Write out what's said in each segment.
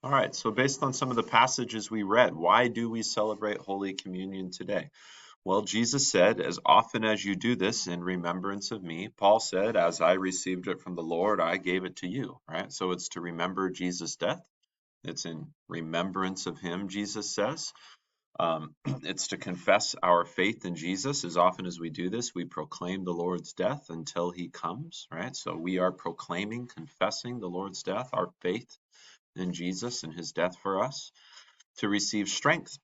All right, so based on some of the passages we read, why do we celebrate Holy Communion today? Well, Jesus said, as often as you do this in remembrance of me. Paul said, as I received it from the Lord, I gave it to you, right? So it's to remember Jesus' death. It's in remembrance of him, Jesus says. It's to confess our faith in Jesus. As often as we do this, we proclaim the Lord's death until he comes, right? So we are proclaiming, confessing the Lord's death, our faith in Jesus and his death for us, to receive strength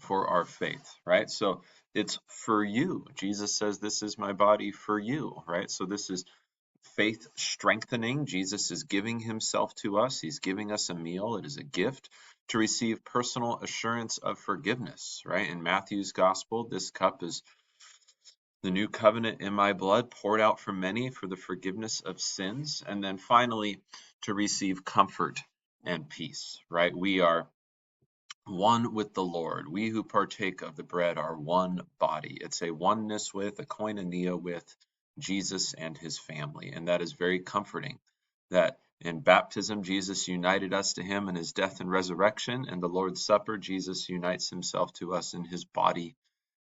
for our faith, right? So it's for you. Jesus says, this is my body for you, right? So this is faith strengthening. Jesus is giving himself to us. He's giving us a meal. It is a gift to receive personal assurance of forgiveness, right? In Matthew's gospel, this cup is the new covenant in my blood poured out for many for the forgiveness of sins. And then finally, to receive comfort and peace, right? We are one with the Lord. We who partake of the bread are one body. It's a oneness with, a koinonia with Jesus and his family. And that is very comforting that in baptism, Jesus united us to him in his death and resurrection. And the Lord's Supper, Jesus unites himself to us in his body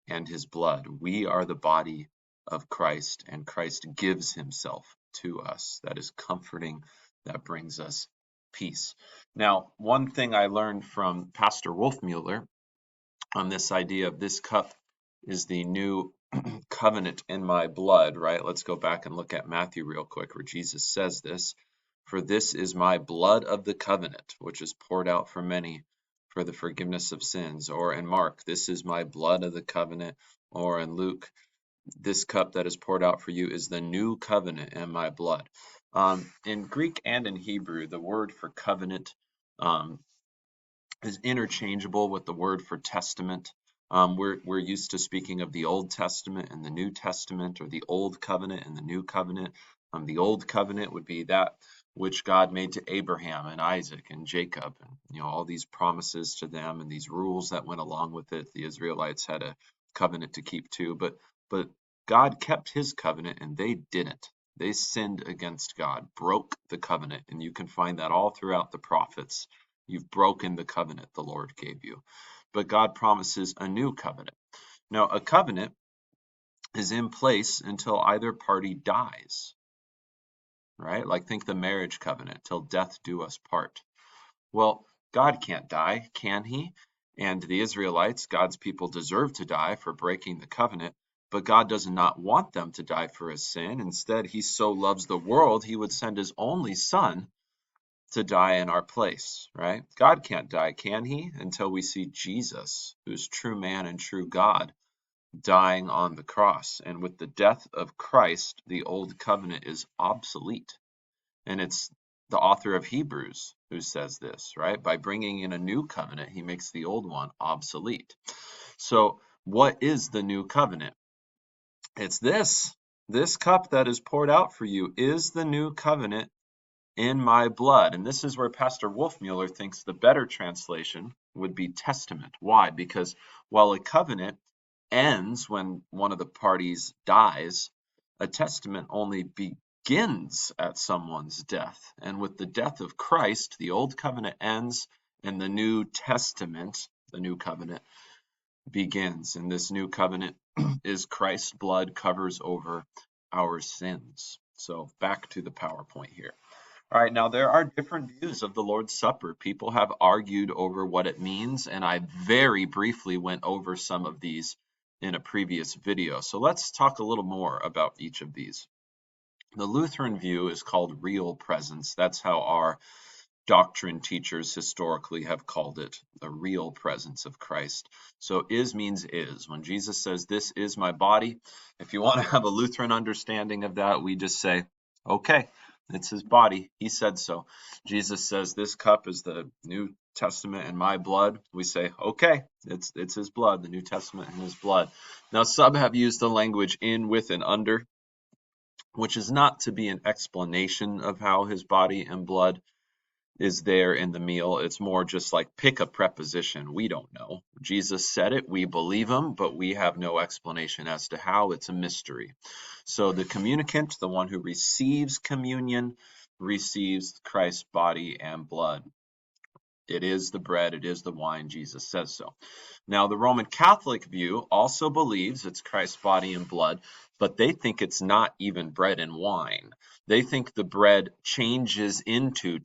and his blood. We are the body of Christ, and Christ gives himself to us. That is comforting. That brings us peace. Now, one thing I learned from Pastor Wolfmueller on this idea of this cup is the new covenant in my blood, right? Let's go back and look at Matthew real quick, where Jesus says this. For this is my blood of the covenant, which is poured out for many for the forgiveness of sins. Or in Mark, this is my blood of the covenant. Or in Luke, this cup that is poured out for you is the new covenant in my blood. In Greek and in Hebrew, the word for covenant um, is interchangeable with the word for testament. We're used to speaking of the Old Testament and the New Testament, or the Old Covenant and the New Covenant. The Old Covenant would be that which God made to Abraham and Isaac and Jacob, and all these promises to them and these rules that went along with it. The Israelites had a covenant to keep too, but God kept his covenant and they didn't. They sinned against God, broke the covenant, and you can find that all throughout the prophets. You've broken the covenant the Lord gave you. But God promises a new covenant. Now, a covenant is in place until either party dies, right? Like think the marriage covenant, till death do us part. Well, God can't die, can he? And the Israelites, God's people, deserve to die for breaking the covenant, but God does not want them to die for his sin. Instead, he so loves the world, he would send his only son to die in our place, right? God can't die, can he? Until we see Jesus, who's true man and true God, dying on the cross. And with the death of Christ, the old covenant is obsolete. And it's the author of Hebrews who says this, right? By bringing in a new covenant, he makes the old one obsolete. So, what is the new covenant? It's this. This cup that is poured out for you is the new covenant in my blood. And this is where Pastor Wolfmueller thinks the better translation would be testament. Why? Because while a covenant ends when one of the parties dies, a testament only begins at someone's death. And with the death of Christ, the old covenant ends and the new testament, the new covenant, begins. And this new covenant is Christ's blood covers over our sins. So back to the PowerPoint here. All right, now there are different views of the Lord's Supper. People have argued over what it means, and I very briefly went over some of these in a previous video. So let's talk a little more about each of these. The Lutheran view is called real presence. That's how our doctrine teachers historically have called it, the real presence of Christ. So is means is. When Jesus says, this is my body, if you want to have a Lutheran understanding of that, we just say, okay, it's his body. He said so. Jesus says, this cup is the New Testament and my blood. We say, okay, it's his blood, the New Testament and his blood. Now, some have used the language in, with, and under, which is not to be an explanation of how his body and blood is there in the meal. It's more just like pick a preposition. We don't know. Jesus said it, we believe him, but we have no explanation as to how. It's a mystery. So the communicant, the one who receives communion, receives Christ's body and blood. It is the bread, it is the wine, Jesus says so. Now, the Roman Catholic view also believes it's Christ's body and blood, but they think it's not even bread and wine. They think the bread turns into,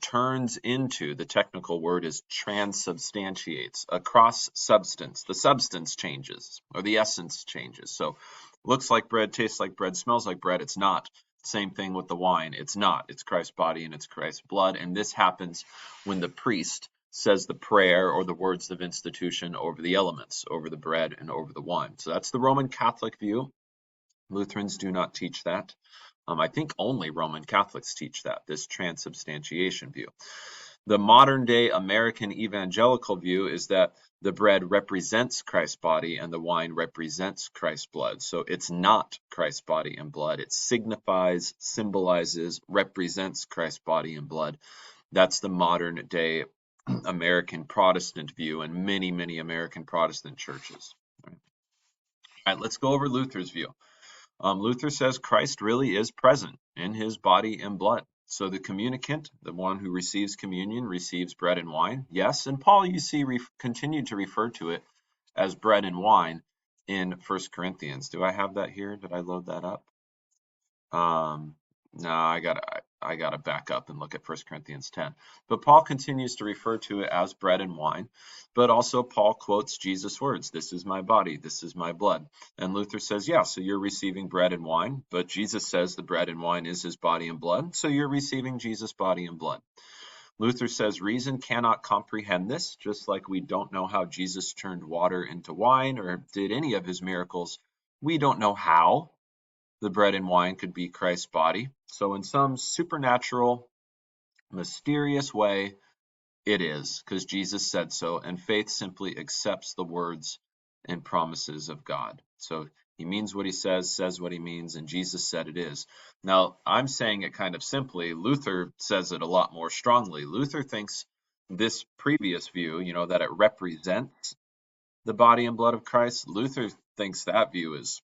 the technical word is transubstantiates, a cross substance. The substance changes, or the essence changes. So, looks like bread, tastes like bread, smells like bread. It's not. Same thing with the wine. It's not. It's Christ's body and it's Christ's blood. And this happens when the priest says the prayer or the words of institution over the elements, over the bread and over the wine. So that's the Roman Catholic view. Lutherans do not teach that. I think only Roman Catholics teach that, this transubstantiation view. The modern day American evangelical view is that the bread represents Christ's body and the wine represents Christ's blood. So it's not Christ's body and blood. It signifies, symbolizes, represents Christ's body and blood. That's the modern day American Protestant view and many, many American Protestant churches. All right, let's go over Luther's view. Luther says Christ really is present in his body and blood. So the communicant, the one who receives communion, receives bread and wine. Yes, and Paul, you see, continued to refer to it as bread and wine in 1 Corinthians. Do I have that here? Did I load that up? No, I gotta back up and look at 1 Corinthians 10. But Paul continues to refer to it as bread and wine. But also Paul quotes Jesus' words, "This is my body, this is my blood." And Luther says, yeah, so you're receiving bread and wine, but Jesus says the bread and wine is his body and blood, so you're receiving Jesus' body and blood. Luther says reason cannot comprehend this, just like we don't know how Jesus turned water into wine or did any of his miracles. We don't know how the bread and wine could be Christ's body. So in some supernatural, mysterious way, it is, because Jesus said so, and faith simply accepts the words and promises of God. So he means what he says what he means, and Jesus said it is. Now, I'm saying it kind of simply. Luther says it a lot more strongly. Luther thinks this previous view, that it represents the body and blood of Christ, Luther thinks that view is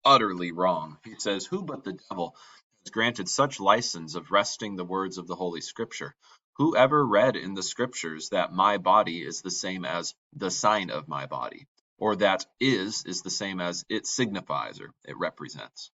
utterly wrong. He says, "Who but the devil has granted such license of wresting the words of the Holy Scripture? Who ever read in the Scriptures that my body is the same as the sign of my body, or that is the same as it signifies or it represents?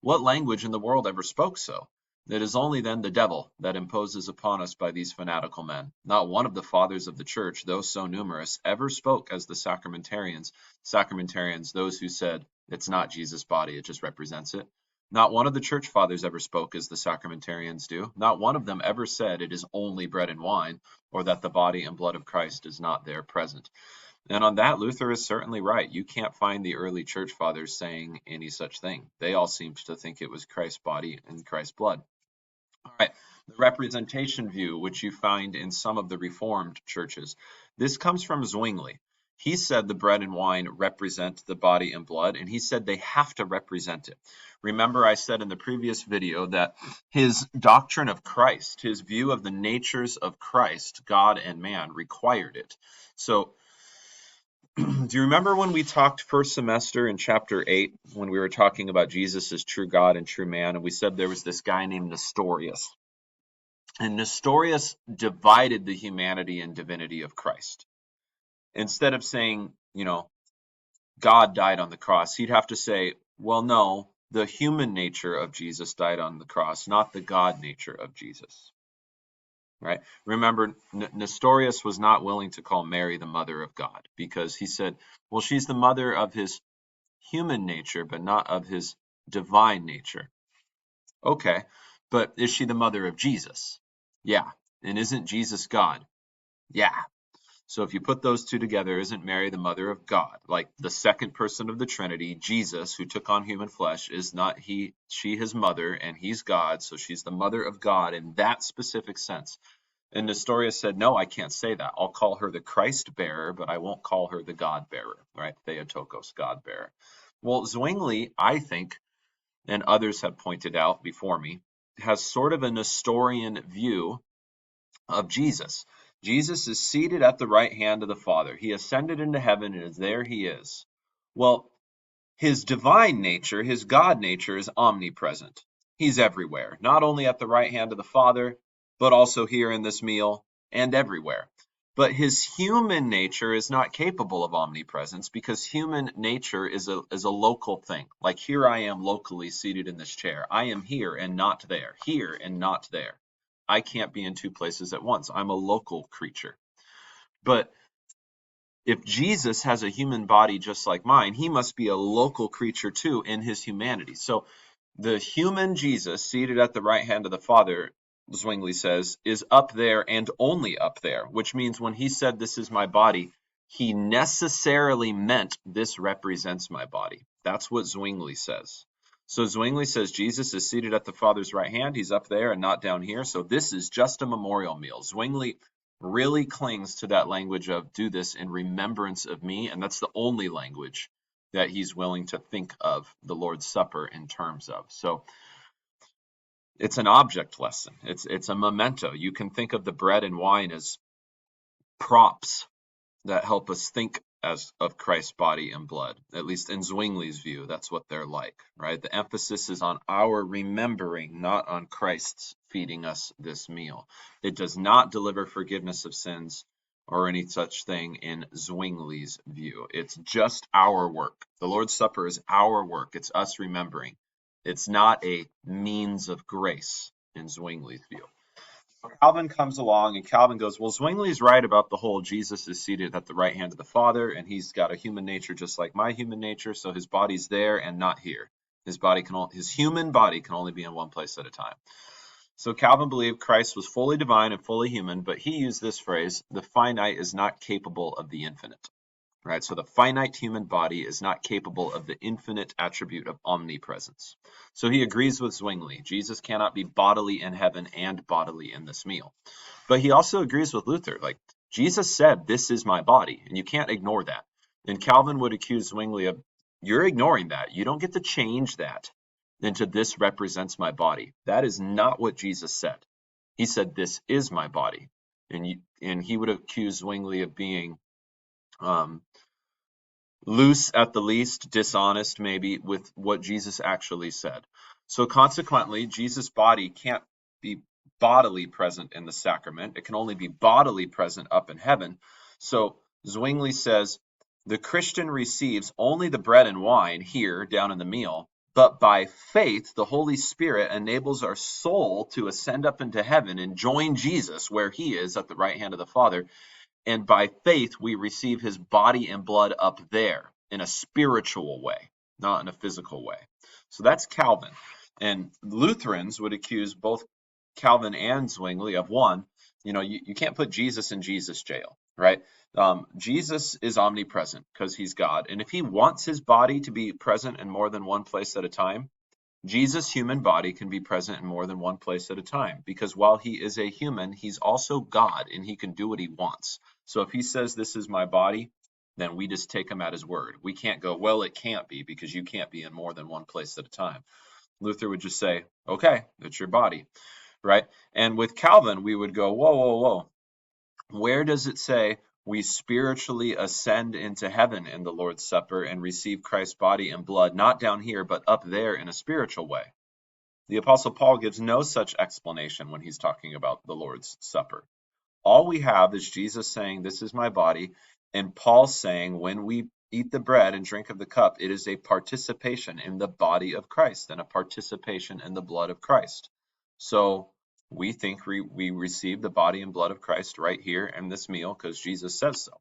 What language in the world ever spoke so? It is only then the devil that imposes upon us by these fanatical men. Not one of the fathers of the church, though so numerous, ever spoke as the sacramentarians. Sacramentarians, those who said it's not Jesus' body, it just represents it. Not one of the church fathers ever spoke as the sacramentarians do. Not one of them ever said it is only bread and wine, or that the body and blood of Christ is not there present." And on that, Luther is certainly right. You can't find the early church fathers saying any such thing. They all seemed to think it was Christ's body and Christ's blood. All right, the representation view, which you find in some of the Reformed churches, this comes from Zwingli. He said the bread and wine represent the body and blood, and he said they have to represent it. Remember, I said in the previous video that his doctrine of Christ, his view of the natures of Christ, God and man, required it. So, do you remember when we talked first semester in chapter 8, when we were talking about Jesus as true God and true man, and we said there was this guy named Nestorius? And Nestorius divided the humanity and divinity of Christ. Instead of saying, God died on the cross, he'd have to say, well, no, the human nature of Jesus died on the cross, not the God nature of Jesus. Right? Remember, Nestorius was not willing to call Mary the mother of God because he said, well, she's the mother of his human nature, but not of his divine nature. Okay, but is she the mother of Jesus? Yeah. And isn't Jesus God? Yeah. So if you put those two together, isn't Mary the mother of God? Like the second person of the Trinity, Jesus, who took on human flesh, is not she his mother, and he's God, so she's the mother of God in that specific sense. And Nestorius said, no, I can't say that. I'll call her the Christ bearer, but I won't call her the God bearer, right? Theotokos, God bearer. Well, Zwingli, I think, and others have pointed out before me, has sort of a Nestorian view of Jesus. Jesus is seated at the right hand of the Father. He ascended into heaven, and there he is. Well, his divine nature, his God nature, is omnipresent. He's everywhere, not only at the right hand of the Father, but also here in this meal and everywhere. But his human nature is not capable of omnipresence because human nature is a local thing. Like here I am locally seated in this chair. I am here and not there, here and not there. I can't be in two places at once. I'm a local creature. But if Jesus has a human body just like mine, he must be a local creature too in his humanity. So the human Jesus seated at the right hand of the Father, Zwingli says, is up there and only up there, which means when he said, "This is my body," he necessarily meant this represents my body. That's what Zwingli says. So Zwingli says Jesus is seated at the Father's right hand. He's up there and not down here. So this is just a memorial meal. Zwingli really clings to that language of do this in remembrance of me. And that's the only language that he's willing to think of the Lord's Supper in terms of. So it's an object lesson. It's a memento. You can think of the bread and wine as props that help us think as of Christ's body and blood. At least in Zwingli's view, that's what they're like, right? The emphasis is on our remembering, not on Christ's feeding us this meal. It does not deliver forgiveness of sins or any such thing in Zwingli's view. It's just our work. The Lord's Supper is our work. It's us remembering. It's not a means of grace in Zwingli's view. Calvin comes along and Calvin goes, well, Zwingli's right about the whole Jesus is seated at the right hand of the Father, and he's got a human nature just like my human nature, so his body's there and not here. His human body can only be in one place at a time. So Calvin believed Christ was fully divine and fully human, but he used this phrase, the finite is not capable of the infinite. Right? So the finite human body is not capable of the infinite attribute of omnipresence. So he agrees with Zwingli. Jesus cannot be bodily in heaven and bodily in this meal. But he also agrees with Luther. Like, Jesus said, "This is my body," and you can't ignore that. And Calvin would accuse Zwingli of, you're ignoring that. You don't get to change that into "this represents my body." That is not what Jesus said. He said, "This is my body." And he would accuse Zwingli of being loose at the least, dishonest maybe with what Jesus actually said. So consequently, Jesus' body can't be bodily present in the sacrament. It can only be bodily present up in heaven. So Zwingli says, the Christian receives only the bread and wine here down in the meal, but by faith, the Holy Spirit enables our soul to ascend up into heaven and join Jesus where he is at the right hand of the Father. And by faith, we receive his body and blood up there in a spiritual way, not in a physical way. So that's Calvin. And Lutherans would accuse both Calvin and Zwingli of one, you can't put Jesus in Jesus jail, right? Jesus is omnipresent because he's God. And if he wants his body to be present in more than one place at a time, Jesus' human body can be present in more than one place at a time, because while he is a human, he's also God and he can do what he wants. So if he says, "This is my body," then we just take him at his word. We can't go, "Well, it can't be because you can't be in more than one place at a time." Luther would just say, "Okay, it's your body," right? And with Calvin, we would go, "Whoa, whoa, whoa. Where does it say we spiritually ascend into heaven in the Lord's Supper and receive Christ's body and blood, not down here, but up there in a spiritual way?" The Apostle Paul gives no such explanation when he's talking about the Lord's Supper. All we have is Jesus saying, "This is my body," and Paul saying, when we eat the bread and drink of the cup, it is a participation in the body of Christ and a participation in the blood of Christ. So we think we receive the body and blood of Christ right here in this meal because Jesus says so.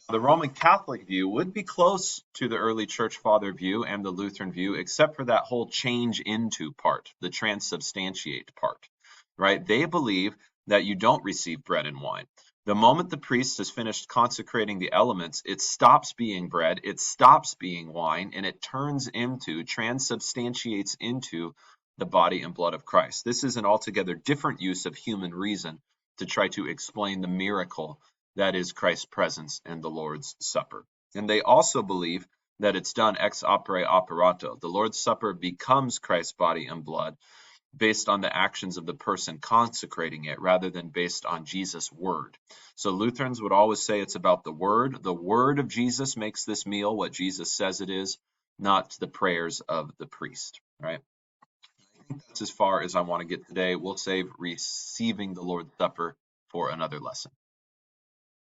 The Roman Catholic view would be close to the early church father view and the Lutheran view, except for that whole change into part, the transubstantiate part, right? They believe that you don't receive bread and wine. The moment the priest has finished consecrating the elements, it stops being bread, it stops being wine, and it turns into, transubstantiates into the body and blood of Christ. This is an altogether different use of human reason to try to explain the miracle that is Christ's presence in the Lord's Supper. And they also believe that it's done ex opere operato. The Lord's Supper becomes Christ's body and blood based on the actions of the person consecrating it rather than based on Jesus' word. So Lutherans would always say it's about the word. The word of Jesus makes this meal what Jesus says it is, not the prayers of the priest, right? I think that's as far as I want to get today. We'll save receiving the Lord's Supper for another lesson.